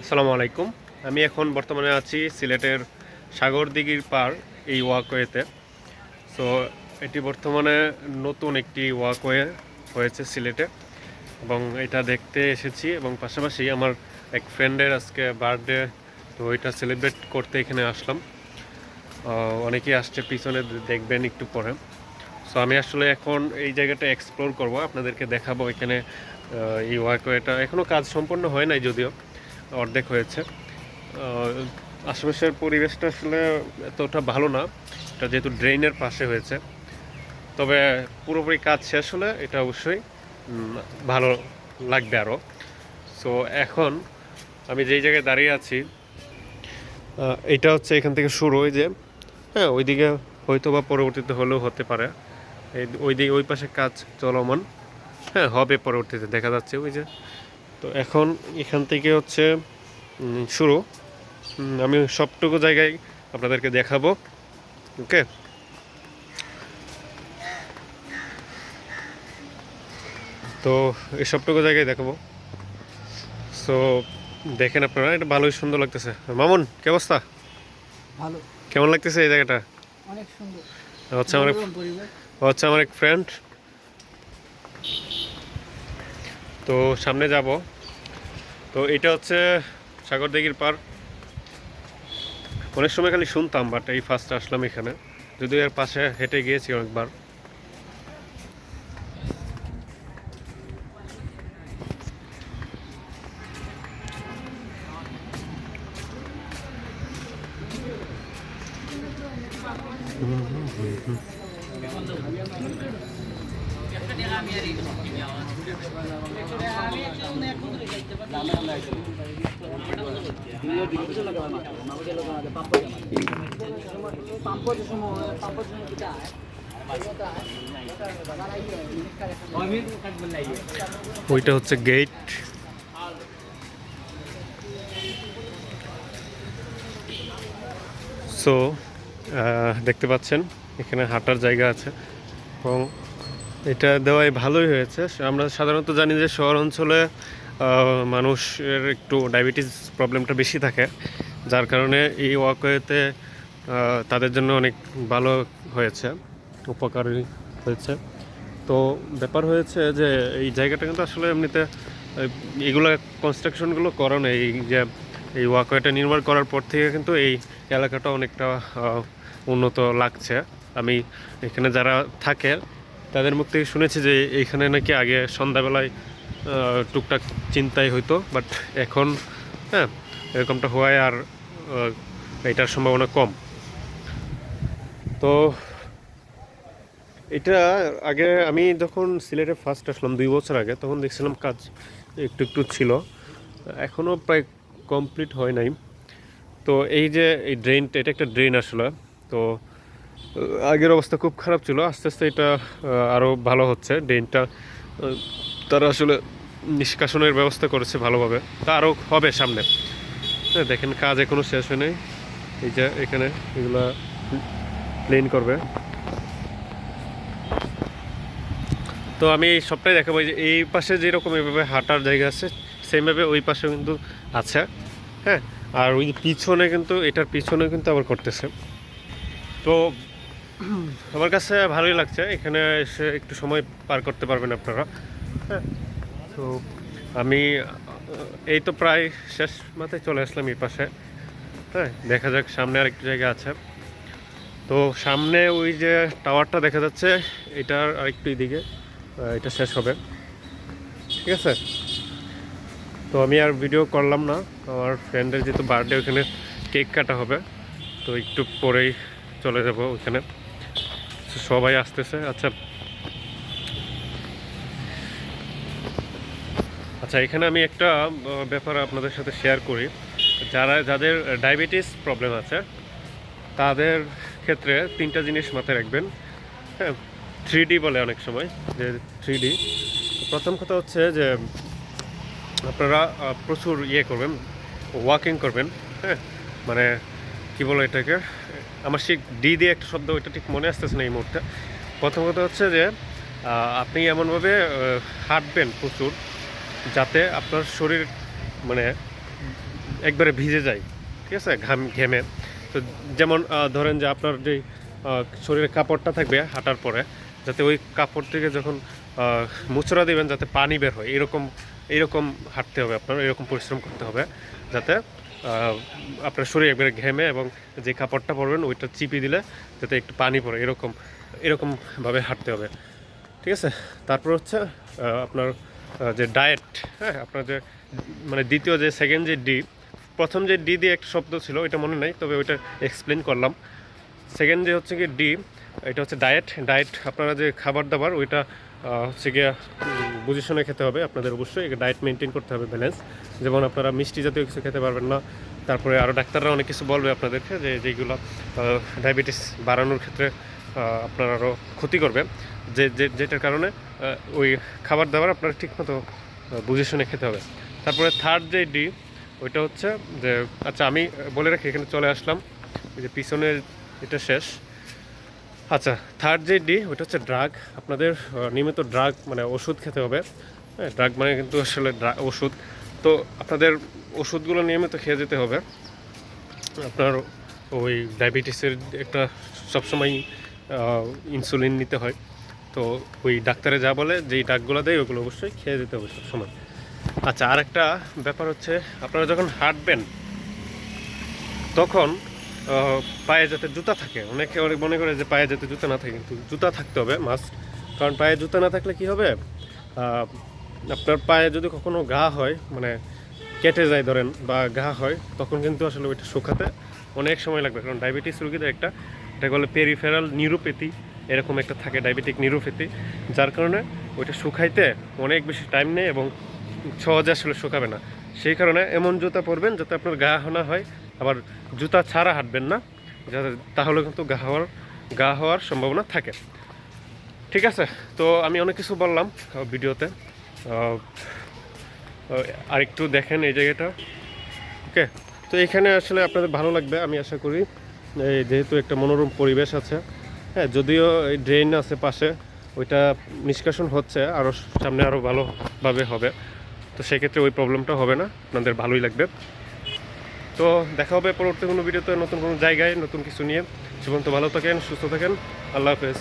আসসালামু আলাইকুম। আমি এখন বর্তমানে আছি সিলেটের সাগরদিঘির পার এই ওয়াকওয়েতে। সো এটি বর্তমানে নতুন একটি ওয়াকওয়ে হয়েছে সিলেটে এবং এটা দেখতে এসেছি এবং পাশাপাশি আমার এক ফ্রেন্ডের আজকে বার্থডে, তো ওইটা সেলিব্রেট করতে এখানে আসলাম। অনেকেই আসছে, পিছনে দেখবেন একটু পরে। সো আমি আসলে এখন এই জায়গাটা এক্সপ্লোর করব, আপনাদেরকে দেখাবো। এখানে এই ওয়াকওয়েটা এখনও কাজ সম্পন্ন হয় নাই, যদিও অর্ধেক হয়েছে। আশেপাশের পরিবেশটা আসলে এতটা ভালো না, এটা যেহেতু ড্রেনের পাশে হয়েছে। তবে পুরোপুরি কাজ শেষ হলে এটা অবশ্যই ভালো লাগবে আরও। সো এখন আমি যেই জায়গায় দাঁড়িয়ে আছি, এটা হচ্ছে এখান থেকে শুরু, ওই যে হ্যাঁ ওইদিকে হয়তো বা পরবর্তীতে হলেও হতে পারে। ওই দিকে ওই পাশে কাজ চলমান, হ্যাঁ হবে পরবর্তীতে, দেখা যাচ্ছে ওই যে। তো এখন এখান থেকে হচ্ছে শুরু। আমি সবটুকু জায়গায় আপনাদেরকে দেখাবো। ওকে, তো এই সবটুকু জায়গায় দেখাবো। সো দেখেন আপনারা, এটা ভালোই সুন্দর লাগতেছে। মামুন, কি অবস্থা? ভালো। কেমন লাগতেছে এই জায়গাটা? অনেক সুন্দর। হচ্ছে আমার এক ফ্রেন্ড। তো সামনে যাব। তো এটা হচ্ছে সাগরদিঘির পার। অনেক সময় খালি শুনতাম, বাট এই ফার্স্ট আসলাম এখানে, যদিও এর পাশে হেঁটে গিয়েছি অনেকবার। ওইটা হচ্ছে গেট। সো দেখতে পাচ্ছেন এখানে হাঁটার জায়গা আছে এবং এটা দেওয়াই ভালোই হয়েছে। আমরা সাধারণত জানি যে শহর অঞ্চলে মানুষের একটু ডায়াবেটিস প্রবলেমটা বেশি থাকে, যার কারণে এই ওয়াকওয়েতে তাদের জন্য অনেক ভালো হয়েছে, উপকারী হয়েছে। তো ব্যাপার হয়েছে যে এই জায়গাটা কিন্তু আসলে এমনিতে এগুলো কনস্ট্রাকশনগুলো করানো, এই যে এই ওয়াকওয়েটা নির্মাণ করার পর থেকে কিন্তু এই এলাকাটা অনেকটা উন্নত লাগছে। আমি এখানে যারা থাকে তাদের মুখ থেকে শুনেছি যে এইখানে নাকি আগে সন্ধ্যাবেলায় টুকটাক চিন্তাই হইতো, বাট এখন হ্যাঁ এরকমটা হওয়ায় আর এটার সম্ভাবনা কম। তো এটা আগে আমি যখন সিলেটে ফার্স্ট আসলাম 2 বছর আগে, তখন দেখছিলাম কাজ একটু একটু ছিল, এখনও প্রায় কমপ্লিট হয় নাই। তো এই যে এই ড্রেনটা, এটা একটা ড্রেন আসলে। তো আগের অবস্থা খুব খারাপ ছিল, আস্তে আস্তে এটা আরও ভালো হচ্ছে। ড্রেনটা তারা আসলে নিষ্কাশনের ব্যবস্থা করেছে ভালোভাবে, তা আরও হবে সামনে। হ্যাঁ দেখেন, কাজ এখনও শেষ হয় নাই। এই যে এখানে এগুলা প্লেন করবে। তো আমি এই সবটাই দেখাবো। যে এই পাশে যেরকম এইভাবে হাঁটার জায়গা আছে, সেমভাবে ওই পাশে কিন্তু আছে। হ্যাঁ, আর ওই পিছনে কিন্তু, এটার পিছনে কিন্তু আবার করতেছে। তো আমার কাছে ভালোই লাগছে, এখানে এসে একটু সময় পার করতে পারবেন আপনারা। হ্যাঁ, তো আমি এই তো প্রায় শেষ মাথায় চলে আসলাম এই পাশে। হ্যাঁ, দেখা যাক সামনে আরেকটু জায়গা আছে। তো সামনে ওই যে টাওয়ারটা দেখা যাচ্ছে, এটার আরেকটু এদিকে এটা শেষ হবে। ঠিক আছে, তো আমি আর ভিডিও করলাম না। আমার ফ্রেন্ডের যেহেতু বার্থডে, ওখানে কেক কাটা হবে, তো একটু পরেই চলে যাব ওইখানে। সবাই আসতেছে। আচ্ছা আচ্ছা, এখানে আমি একটা ব্যাপার আপনাদের সাথে শেয়ার করি। যাদের ডায়াবেটিস প্রবলেম আছে তাদের ক্ষেত্রে 3টা জিনিস মাথায় রাখবেন। হ্যাঁ, 3D বলে অনেক সময়, যে 3D। প্রথম কথা হচ্ছে যে আপনারা প্রচুর করবেন, ওয়াকিং করবেন। হ্যাঁ, মানে কী বলো এটাকে, আমার সেই ডি দিয়ে একটা শব্দ, ওইটা ঠিক মনে আসতেছে না এই মুহূর্তে। প্রথম কথা হচ্ছে যে আপনি এমনভাবে হাঁটবেন প্রচুর, যাতে আপনার শরীর মানে একবারে ভিজে যায়, ঠিক আছে, ঘেমে। তো যেমন ধরেন যে আপনার যে শরীরের কাপড়টা থাকবে হাঁটার পরে, যাতে ওই কাপড় থেকে যখন মুচড়া দিবেন যাতে পানি বের হয়, এরকম এরকম হাঁটতে হবে আপনার, এরকম পরিশ্রম করতে হবে যাতে আপনার শরীর একবারে ঘেমে এবং যে কাপড়টা পরবেন ওইটা চিপি দিলে যাতে একটু পানি পড়ে, এরকমভাবে হাঁটতে হবে, ঠিক আছে। তারপর হচ্ছে আপনার যে ডায়েট, হ্যাঁ, আপনার যে মানে দ্বিতীয় যে সেকেন্ড যে ডি, প্রথম যে ডি দিয়ে একটা শব্দ ছিল ওইটা মনে নাই, তবে ওইটা এক্সপ্লেন করলাম। সেকেন্ড যে হচ্ছে কি ডি, এটা হচ্ছে ডায়েট। আপনারা যে খাবার দাবার ওইটা হচ্ছে গিয়ে বুঝে শুনে খেতে হবে আপনাদের, অবশ্যই ডায়েট মেনটেন করতে হবে, ব্যালেন্স। যেমন আপনারা মিষ্টি জাতীয় কিছু খেতে পারবেন না। তারপরে আরও ডাক্তাররা অনেক কিছু বলবে আপনাদেরকে যে যেগুলো ডায়াবেটিস বাড়ানোর ক্ষেত্রে আপনার আরও ক্ষতি করবে, যেটার কারণে ওই খাবার দাবার আপনার ঠিকমতো বুঝে শুনে খেতে হবে। তারপরে থার্ড যে ডি, ওইটা হচ্ছে যে, আচ্ছা আমি বলে রাখি, এখানে চলে আসলাম, ওই যে পিছনের এটা শেষ। আচ্ছা, থার্ড যে ডি ওইটা হচ্ছে ড্রাগ। আপনাদের নিয়মিত ড্রাগ মানে ওষুধ খেতে হবে। হ্যাঁ, ড্রাগ মানে কিন্তু আসলে ওষুধ। তো আপনাদের ওষুধগুলো নিয়মিত খেয়ে যেতে হবে। আপনার ওই ডায়াবেটিসের একটা সবসময় ইনসুলিন নিতে হয়, তো ওই ডাক্তারে যা বলে যেই ডাকগুলো দেয় ওগুলো অবশ্যই খেয়ে যেতে হবে সবসময়। আচ্ছা, আর একটা ব্যাপার হচ্ছে, আপনারা যখন হাঁটবেন তখন পায়ে যাতে জুতা থাকে। অনেকে মনে করে যে পায়ে যাতে জুতা না থাকে, কিন্তু জুতা থাকতে হবে মাস্ট। কারণ পায়ে জুতা না থাকলে কি হবে, আপনার পায়ে যদি কখনো ঘা হয়, মানে কেটে যায় ধরেন, বা ঘা হয়, তখন কিন্তু আসলে ওইটা শুকাতে অনেক সময় লাগবে। কারণ ডায়াবেটিস রোগীদের এটা বলে পেরিফেরাল নিউরোপ্যাথি, এরকম একটা থাকে, ডায়াবেটিক নিউরোপ্যাথি, যার কারণে ওইটা শুকাইতে অনেক বেশি টাইম নেয় এবং সহজে আসলে শুকাবে না। সেই কারণে এমন জুতা পরবেন যাতে আপনার ঘা না হয়, আবার জুতা ছাড়া হাঁটবেন না, যাতে তাহলে কিন্তু ঘা হওয়ার সম্ভাবনা থাকে। ঠিক আছে, তো আমি অনেক কিছু বললাম ভিডিওতে, আরেকটু দেখেন এই জায়গাটা। ওকে, তো এখানে আসলে আপনাদের ভালো লাগবে আমি আশা করি, যেহেতু একটা মনোরম পরিবেশ আছে। হ্যাঁ, যদিও এই ড্রেন আছে পাশে, ওইটা নিষ্কাশন হচ্ছে, আরও সামনে আরও ভালোভাবে হবে, তো সেক্ষেত্রে ওই প্রবলেমটা হবে না, আপনাদের ভালোই লাগবে। তো দেখা হবে পরবর্তী কোনো ভিডিওতে, নতুন কোনো জায়গায় নতুন কিছু নিয়ে। জীবন তো ভালো থাকেন, সুস্থ থাকেন, আল্লাহ হাফেজ।